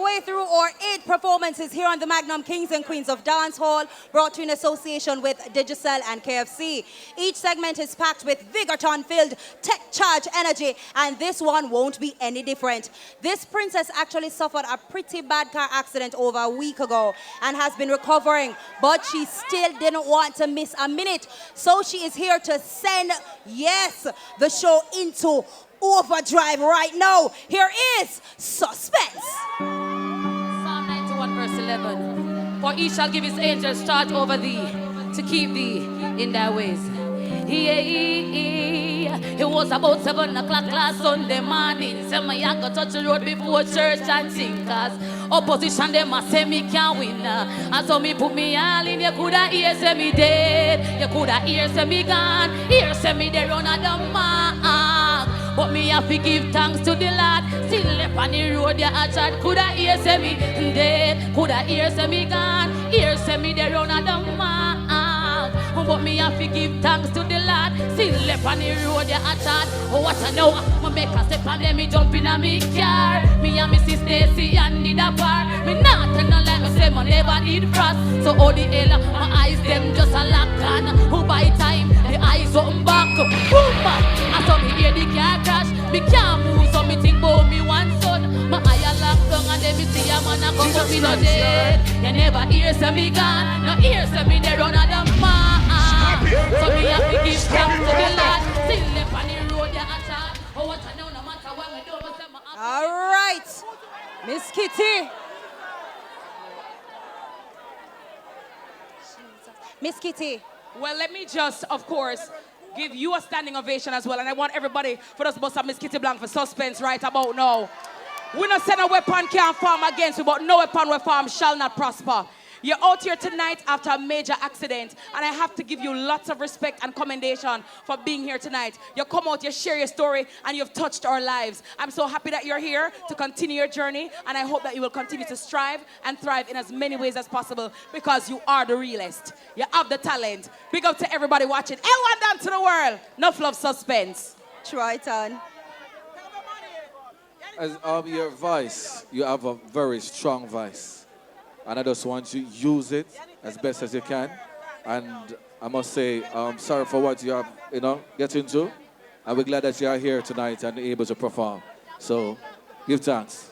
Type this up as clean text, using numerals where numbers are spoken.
way through our 8 performances here on the Magnum Kings and Queens of Dancehall, brought to you in association with Digicel and KFC. Each segment is packed with Vigaton-filled, tech-charged energy, and this one won't be any different. This princess actually suffered a pretty bad car accident over a week ago and has been recovering, but she still didn't want to miss a minute. So she is here to send, yes, the show into overdrive right now. Here is Suspense. Psalm 91 verse 11. For he shall give his angels charge over thee, to keep thee in thy ways. It was about 7 o'clock last Sunday morning. Say me I go touch the road before church and sing, cause opposition them a say me can't win. And so me put me all in. You coulda hear say me dead, you coulda hear say me gone, hear say me there on the mark. But me have to give thanks to the Lord. Still left on the road, yeah, I tried. Coulda hear say me dead, coulda hear say me gone, hear say me there on the mark. But me have to give thanks to the Lord. Still left on the road, yeah, I tried. Oh, what I know, me make a step and then me jump in a me car. Me and Mrs. Stacy and the bar. Me not tell no lie, me say me never need frost. So all the hell, my eyes them just a lock on. Who by time, the eyes open back. Boom, I saw me hear the car crash. Me can't move, so me think about me one son. My eye a lock down and then me see a man a come, but me no dead. You never hear say me gone, no hear say me there on the mark. So me have to give thanks to the Lord. Still left on the road, yeah, I tried. Oh, what I know, no matter what me do, me say my All right, Miss Kitty. Miss Kitty. Well, let me just, of course, give you a standing ovation as well. And I want everybody for us to bust up Miss Kitty Blanc for Suspense right about now. We not send a weapon can't farm against you, but no weapon will farm shall not prosper. You're out here tonight after a major accident, and I have to give you lots of respect and commendation for being here tonight. You come out, you share your story, and you've touched our lives. I'm so happy that you're here to continue your journey, and I hope that you will continue to strive and thrive in as many ways as possible, because you are the realest. You have the talent. Big up to everybody watching. Everyone down to the world. Enough love, Suspense. Try it on. As your voice, you have a very strong voice. And I just want you to use it as best as you can. And I must say, sorry for what you have, get into. And we're glad that you are here tonight and able to perform. So, give thanks.